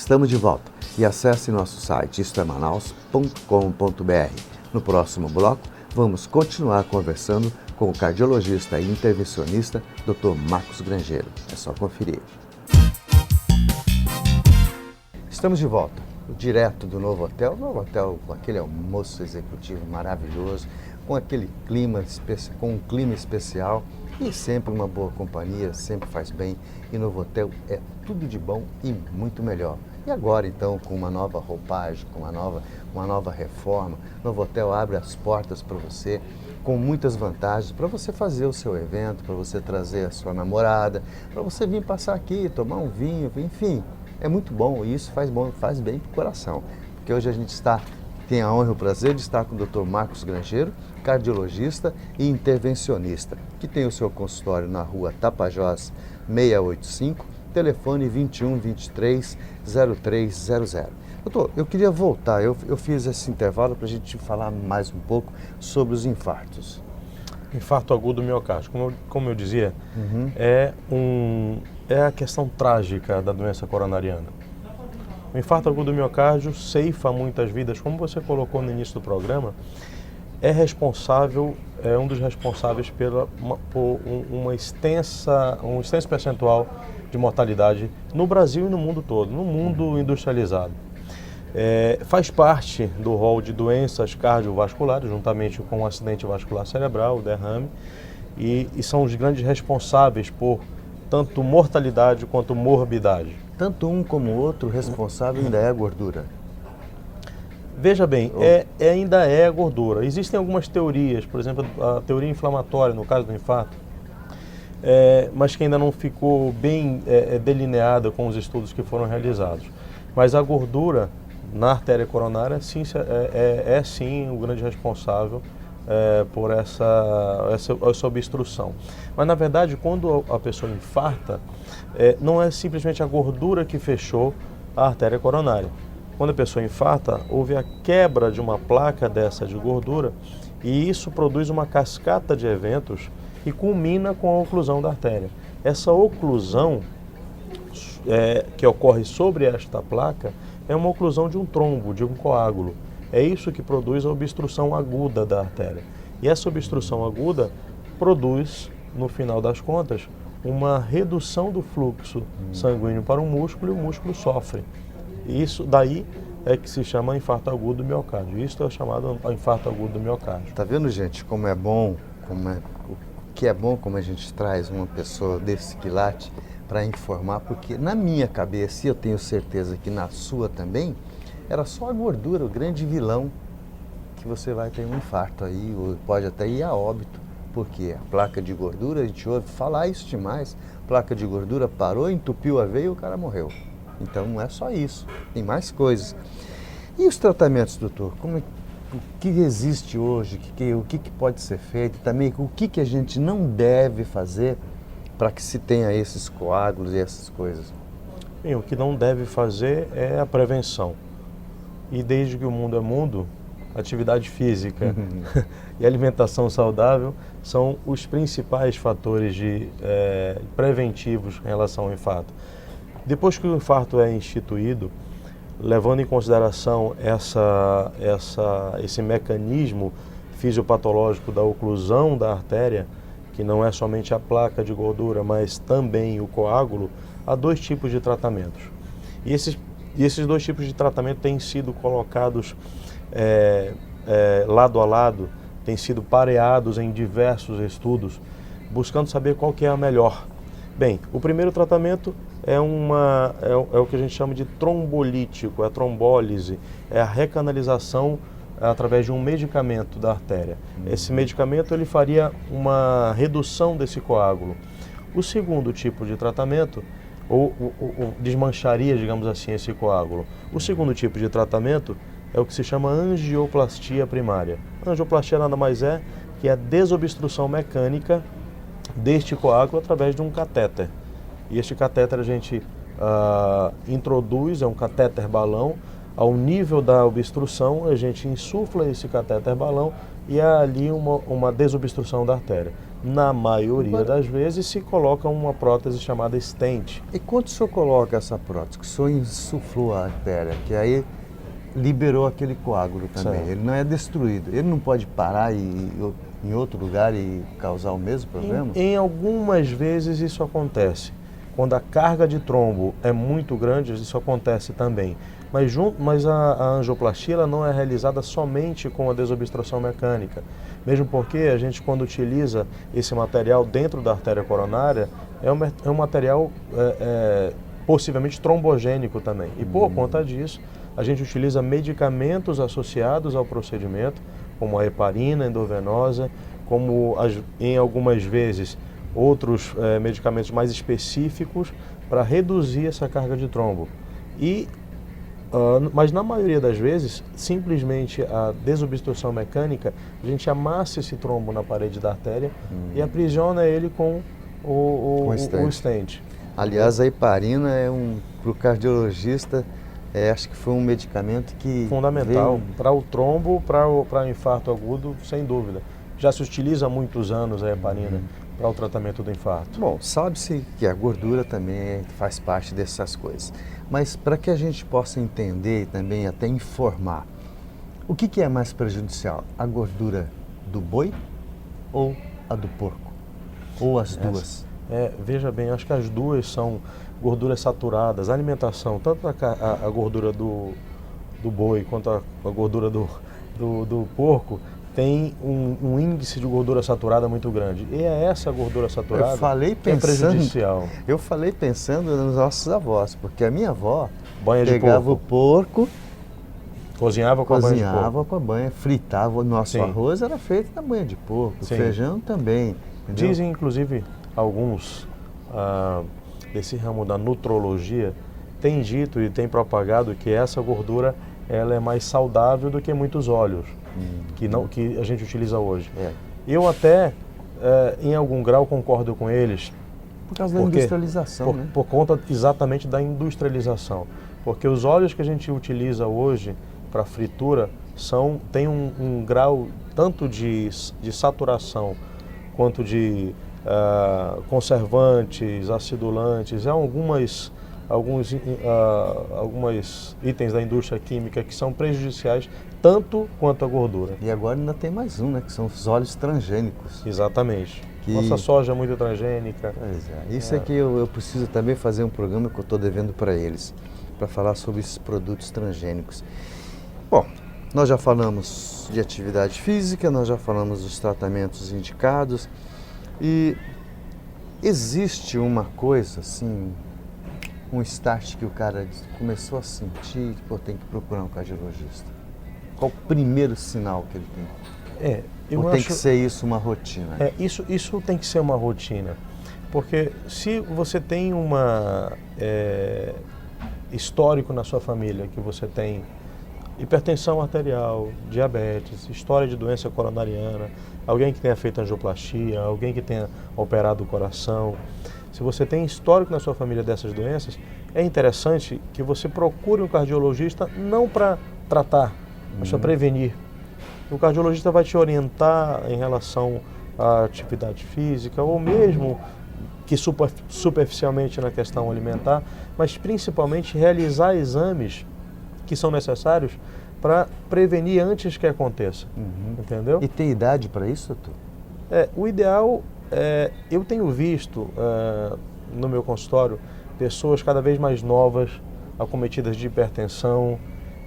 Estamos de volta e acesse nosso site istoemanaus.com.br. No próximo bloco, vamos continuar conversando com o cardiologista e intervencionista Dr. Marcos Grangeiro. É só conferir. Estamos de volta, direto do Novo Hotel com aquele almoço executivo maravilhoso, com aquele clima, com um clima especial e sempre uma boa companhia, sempre faz bem. E Novo Hotel é tudo de bom e muito melhor. E agora então, com uma nova roupagem, com uma nova reforma, Novo Hotel abre as portas para você, com muitas vantagens, para você fazer o seu evento, para você trazer a sua namorada, para você vir passar aqui, tomar um vinho, enfim. É muito bom e isso faz bem para o coração. Porque hoje a gente tem a honra e o prazer de estar com o Dr. Marcos Grangeiro, cardiologista e intervencionista, que tem o seu consultório na rua Tapajós 685, telefone 21 23 0300. Doutor, eu queria voltar, eu fiz esse intervalo para a gente falar mais um pouco sobre os infartos. Infarto agudo do miocárdio, como eu dizia, é a questão trágica da doença coronariana. O infarto agudo do miocárdio ceifa muitas vidas, como você colocou no início do programa, é um dos responsáveis por um extenso percentual de mortalidade no Brasil e no mundo todo, no mundo industrializado. Faz parte do rol de doenças cardiovasculares, juntamente com o acidente vascular cerebral, o derrame, e são os grandes responsáveis por tanto mortalidade quanto morbidade. Tanto um como o outro responsável ainda é a gordura? Veja bem, ainda é a gordura. Existem algumas teorias, por exemplo, a teoria inflamatória, no caso do infarto, mas que ainda não ficou bem delineada com os estudos que foram realizados. Mas a gordura na artéria coronária sim, sim o grande responsável por essa obstrução. Mas na verdade, quando a pessoa infarta, não é simplesmente a gordura que fechou a artéria coronária. Quando a pessoa infarta, houve a quebra de uma placa dessa de gordura e isso produz uma cascata de eventos e culmina com a oclusão da artéria. Essa oclusão que ocorre sobre esta placa é uma oclusão de um trombo, de um coágulo. É isso que produz a obstrução aguda da artéria. E essa obstrução aguda produz, no final das contas, uma redução do fluxo sanguíneo para o músculo e o músculo sofre. Isso daí é que se chama infarto agudo do miocárdio. Isso é chamado infarto agudo do miocárdio. Tá vendo, gente, como é bom, o que é bom como a gente traz uma pessoa desse quilate para informar, porque na minha cabeça, e eu tenho certeza que na sua também, era só a gordura, o grande vilão, que você vai ter um infarto aí, ou pode até ir a óbito, porque a placa de gordura, a gente ouve falar isso demais, placa de gordura parou, entupiu a veia e o cara morreu. Então não é só isso, tem mais coisas. E os tratamentos, doutor? O que existe hoje? O que pode ser feito? Também o que a gente não deve fazer para que se tenha esses coágulos e essas coisas? Bem, o que não deve fazer é a prevenção. E desde que o mundo é mundo, atividade física e alimentação saudável são os principais fatores preventivos em relação ao infarto. Depois que o infarto é instituído, levando em consideração esse mecanismo fisiopatológico da oclusão da artéria, que não é somente a placa de gordura, mas também o coágulo, há dois tipos de tratamentos. E esses dois tipos de tratamento têm sido colocados lado a lado, têm sido pareados em diversos estudos, buscando saber qual que é a melhor. Bem, o primeiro tratamento é o que a gente chama de trombolítico, é a trombólise, é a recanalização através de um medicamento da artéria. Esse medicamento ele faria uma redução desse coágulo. O segundo tipo de tratamento, ou desmancharia, digamos assim, esse coágulo. O segundo tipo de tratamento é o que se chama angioplastia primária. A angioplastia nada mais é que a desobstrução mecânica deste coágulo através de um catéter. E este catéter a gente introduz, é um catéter balão, ao nível da obstrução a gente insufla esse catéter balão e há ali uma desobstrução da artéria. Na maioria das vezes se coloca uma prótese chamada stent. E quando o senhor coloca essa prótese, que o senhor insuflou a artéria, que aí liberou aquele coágulo também, Certo. ele não é destruído, ele não pode parar e ir em outro lugar e causar o mesmo problema? Em algumas vezes isso acontece. Quando a carga de trombo é muito grande, isso acontece também. Mas a angioplastia ela não é realizada somente com a desobstrução mecânica. Mesmo porque a gente, quando utiliza esse material dentro da artéria coronária, é um material possivelmente trombogênico também. E por conta disso, a gente utiliza medicamentos associados ao procedimento, como a heparina endovenosa, como em algumas vezes outros medicamentos mais específicos para reduzir essa carga de trombo. Mas na maioria das vezes, simplesmente a desobstrução mecânica, a gente amassa esse trombo na parede da artéria e aprisiona ele com o stent. Aliás, a heparina para o cardiologista, acho que foi um medicamento que fundamental para o trombo, para o infarto agudo, sem dúvida. Já se utiliza há muitos anos a heparina para o tratamento do infarto. Bom, sabe-se que a gordura também faz parte dessas coisas. Mas para que a gente possa entender e também até informar, o que é mais prejudicial? A gordura do boi ou a do porco? Ou as duas? Veja bem, acho que as duas são gorduras saturadas. A alimentação, tanto a gordura do boi quanto a gordura do porco, tem um índice de gordura saturada muito grande. E é essa gordura saturada que é prejudicial. Eu falei pensando nos nossos avós, porque a minha avó banha pegava o porco, cozinhava com a banha de porco. Cozinhava com a banha, fritava. O nosso arroz era feito na banha de porco, o feijão também. Entendeu? Dizem, inclusive, alguns desse ramo da nutrologia, têm dito e têm propagado que essa gordura ela é mais saudável do que muitos óleos que a gente utiliza hoje. Eu até, em algum grau, concordo com eles. Por causa da industrialização, né? Por conta exatamente da industrialização. Porque os óleos que a gente utiliza hoje para fritura têm um grau tanto de saturação quanto de conservantes, acidulantes, alguns itens da indústria química que são prejudiciais tanto quanto a gordura. E agora ainda tem mais um, né? Que são os óleos transgênicos. Exatamente. Nossa soja é muito transgênica. Pois é. Isso é que eu preciso também fazer um programa que eu estou devendo para eles, para falar sobre esses produtos transgênicos. Bom, nós já falamos de atividade física, nós já falamos dos tratamentos indicados e existe uma coisa assim, um start que o cara começou a sentir, pô, tem que procurar um cardiologista. Qual o primeiro sinal que ele tem? Ou tem que ser isso uma rotina? Isso tem que ser uma rotina. Porque se você tem histórico na sua família, que você tem hipertensão arterial, diabetes, história de doença coronariana, alguém que tenha feito angioplastia, alguém que tenha operado o coração, se você tem histórico na sua família dessas doenças, é interessante que você procure um cardiologista não para tratar, mas para prevenir. O cardiologista vai te orientar em relação à atividade física ou mesmo que superficialmente na questão alimentar, mas principalmente realizar exames que são necessários para prevenir antes que aconteça. Entendeu? E tem idade para isso, doutor? O ideal eu tenho visto no meu consultório pessoas cada vez mais novas acometidas de hipertensão,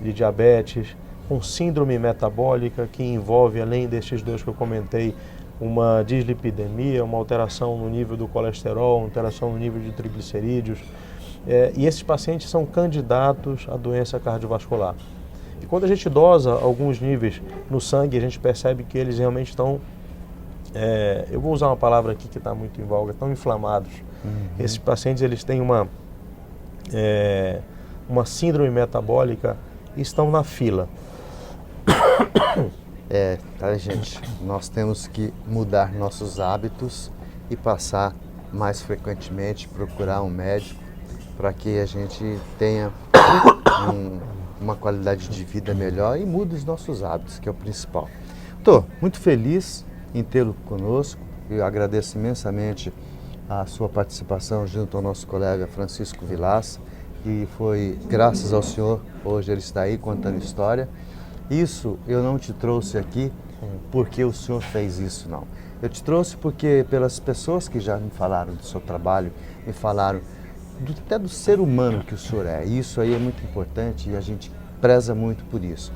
de diabetes, com síndrome metabólica que envolve, além destes dois que eu comentei, uma dislipidemia, uma alteração no nível do colesterol, uma alteração no nível de triglicerídeos. E esses pacientes são candidatos à doença cardiovascular. E quando a gente dosa alguns níveis no sangue, a gente percebe que eles realmente estão, eu vou usar uma palavra aqui que está muito em voga, estão inflamados. Esses pacientes eles têm uma síndrome metabólica e estão na fila. Tá, gente? Nós temos que mudar nossos hábitos e passar mais frequentemente, procurar um médico para que a gente tenha uma qualidade de vida melhor e mude os nossos hábitos, que é o principal. Estou muito feliz em tê-lo conosco, Eu agradeço imensamente a sua participação junto ao nosso colega Francisco Vilas, e foi graças ao senhor, hoje ele está aí contando história. Isso eu não te trouxe aqui porque o senhor fez isso, não. Eu te trouxe porque pelas pessoas que já me falaram do seu trabalho, me falaram até do ser humano que o senhor é. Isso aí é muito importante e a gente preza muito por isso.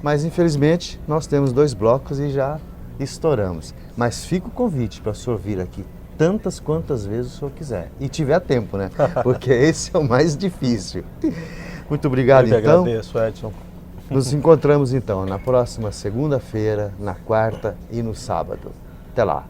Mas infelizmente nós temos 2 blocos e já estouramos. Mas fica o convite para o senhor vir aqui tantas quantas vezes o senhor quiser. E tiver tempo, né? Porque esse é o mais difícil. Muito obrigado, Eu que então. agradeço, Edson. Nos encontramos então na próxima segunda-feira, na quarta e no sábado. Até lá.